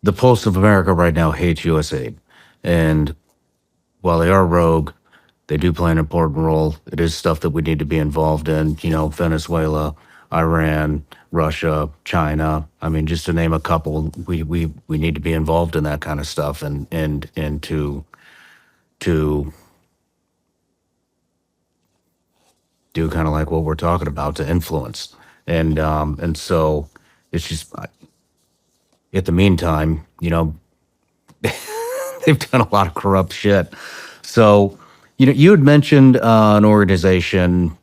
the pulse of America right now hates USAID, and while they are rogue, they do play an important role. It is stuff that we need to be involved in. Venezuela, Iran, Russia, China. I mean, just to name a couple, we need to be involved in that kind of stuff, and to do kind of like what we're talking about, to influence, and so it's just at the meantime, they've done a lot of corrupt shit. So, you had mentioned an organization,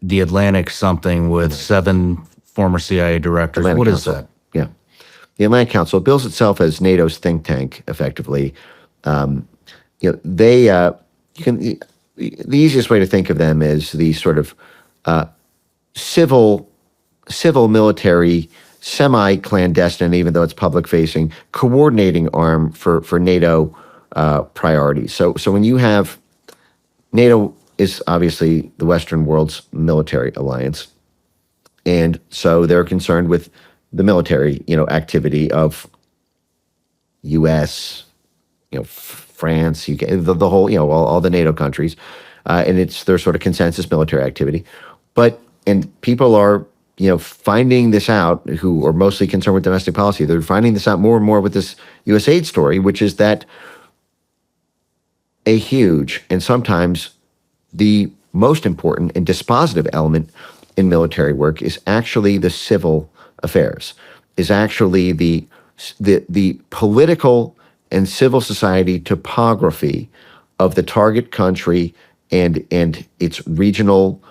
the Atlantic something, with 7 former CIA directors. Atlantic What is Council. that? Yeah. The Atlantic Council bills itself as NATO's think tank, effectively. They you can the easiest way to think of them is the sort of civil military, semi-clandestine, even though it's public-facing, coordinating arm for NATO priorities. So when you have NATO is obviously the Western world's military alliance, and so they're concerned with the military, activity of U.S., France, UK, the whole, all the NATO countries, and it's their sort of consensus military activity. And people are, finding this out, who are mostly concerned with domestic policy. They're finding this out more and more with this USAID story, which is that a huge and sometimes the most important and dispositive element in military work is actually the civil affairs, is actually the political and civil society topography of the target country and its regional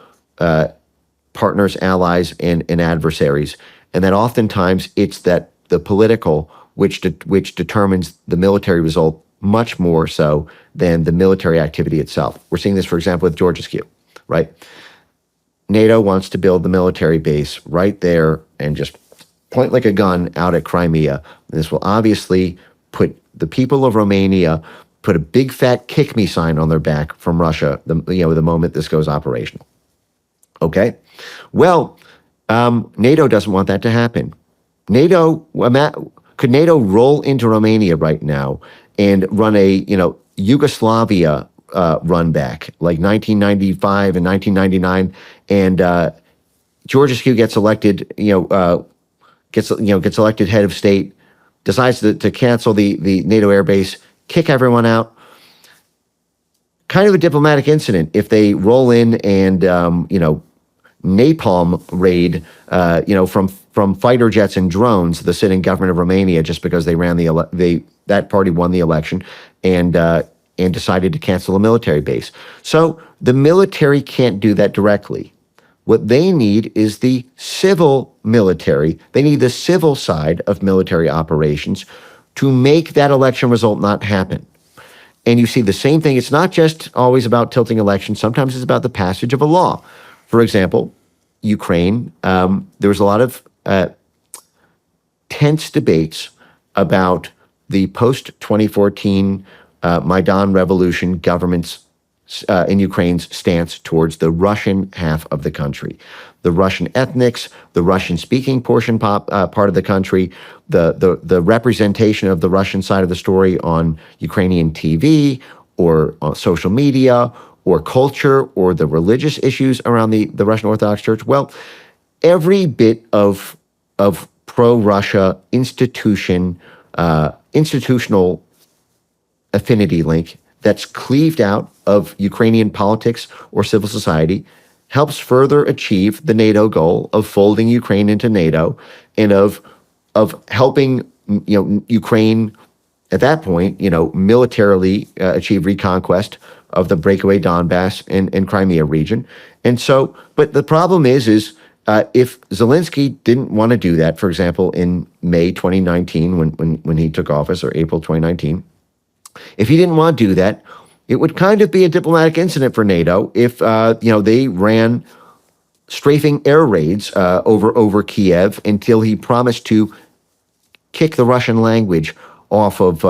partners, allies, and adversaries. And that oftentimes it's that the political which determines the military result much more so than the military activity itself. We're seeing this, for example, with Georgescu, right? NATO wants to build the military base right there and just point like a gun out at Crimea. This will obviously put the people of Romania, put a big fat kick me sign on their back from Russia the moment this goes operational. Okay? Well, NATO doesn't want that to happen. Could NATO roll into Romania right now and run a Yugoslavia run back like 1995 and 1999, and Georgescu gets elected, gets elected head of state, decides to cancel the NATO air base, kick everyone out. Kind of a diplomatic incident if they roll in and napalm raid, from fighter jets and drones, the sitting government of Romania, just because they ran that party won the election and decided to cancel a military base. So the military can't do that directly. What they need is the civil military. They need the civil side of military operations to make that election result not happen. And you see the same thing. It's not just always about tilting elections. Sometimes it's about the passage of a law. For example, Ukraine, there was a lot of tense debates about the post-2014 Maidan Revolution government's in Ukraine's stance towards the Russian half of the country. The Russian ethnics, the Russian-speaking portion part of the country, the representation of the Russian side of the story on Ukrainian TV or on social media or culture or the religious issues around the Russian Orthodox Church. Well, every bit of pro-Russia institutional affinity link that's cleaved out of Ukrainian politics or civil society helps further achieve the NATO goal of folding Ukraine into NATO and of helping Ukraine at that point militarily achieve reconquest of the breakaway Donbass and Crimea region. And so, but the problem is if Zelensky didn't want to do that, for example, in May 2019 when he took office, or April 2019. If he didn't want to do that, it would kind of be a diplomatic incident for NATO if they ran strafing air raids over Kiev until he promised to kick the Russian language off of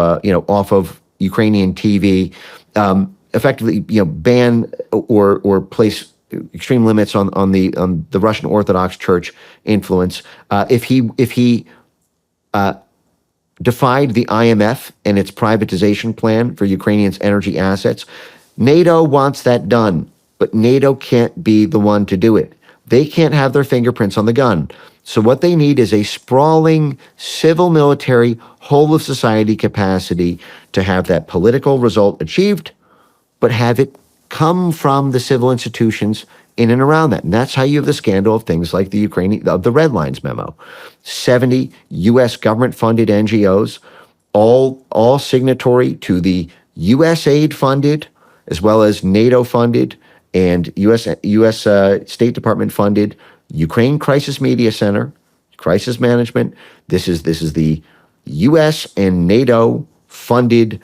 Ukrainian TV, effectively ban or place extreme limits on the Russian Orthodox Church influence. If he defied the IMF and its privatization plan for Ukrainians' energy assets. NATO wants that done, but NATO can't be the one to do it. They can't have their fingerprints on the gun. So what they need is a sprawling civil military whole of society capacity to have that political result achieved, but have it come from the civil institutions in and around that. And that's how you have the scandal of things like the redlines memo. 70 US government-funded NGOs, all signatory to the USAID funded, as well as NATO funded and US State Department funded Ukraine Crisis Media Center, crisis management. This is the US and NATO funded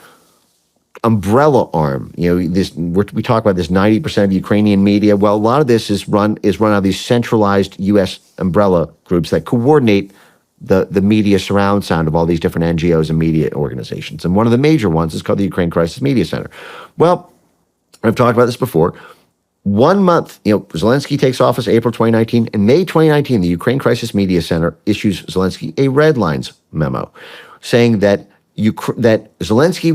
umbrella arm. We talk about this 90% of Ukrainian media. Well, a lot of this is run out of these centralized US umbrella groups that coordinate the media surround sound of all these different NGOs and media organizations. And one of the major ones is called the Ukraine Crisis Media Center. Well, I've talked about this before. 1 month, Zelensky takes office April 2019. In May 2019, the Ukraine Crisis Media Center issues Zelensky a redlines memo saying that Zelensky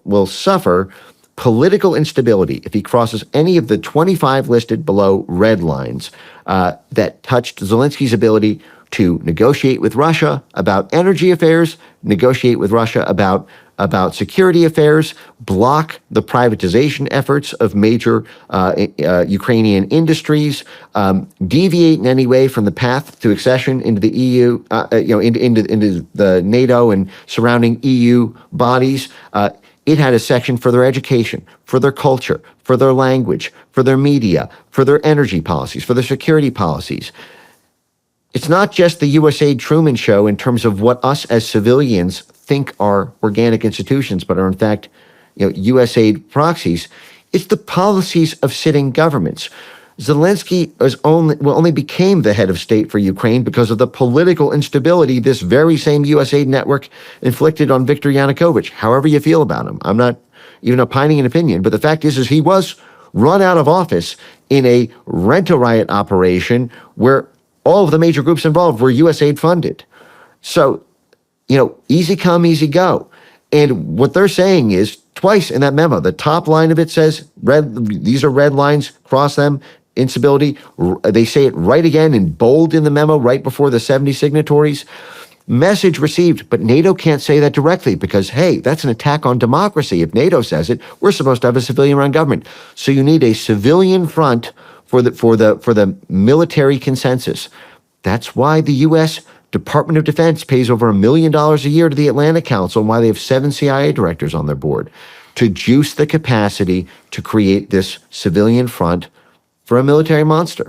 will suffer political instability if he crosses any of the 25 listed below red lines that touched Zelensky's ability to negotiate with Russia about energy affairs, negotiate with Russia about security affairs, block the privatization efforts of major Ukrainian industries, deviate in any way from the path to accession into the EU, into the NATO and surrounding EU bodies. It had a section for their education, for their culture, for their language, for their media, for their energy policies, for their security policies. It's not just the USAID Truman Show in terms of what us as civilians think are organic institutions, but are in fact, USAID proxies. It's the policies of sitting governments. Zelensky only became the head of state for Ukraine because of the political instability this very same USAID network inflicted on Viktor Yanukovych. However you feel about him, I'm not even opining an opinion, but the fact is he was run out of office in a rent-a-riot operation where all of the major groups involved were USAID funded. So, easy come, easy go. And what they're saying is twice in that memo, the top line of it says, these are red lines, cross them, instability. They say it right again in bold in the memo right before the 70 signatories. Message received, but NATO can't say that directly because, hey, that's an attack on democracy. If NATO says it, we're supposed to have a civilian-run government. So you need a civilian front for the military consensus. That's why the U.S. Department of Defense pays over $1 million a year to the Atlantic Council and why they have 7 CIA directors on their board to juice the capacity to create this civilian front for a military monster.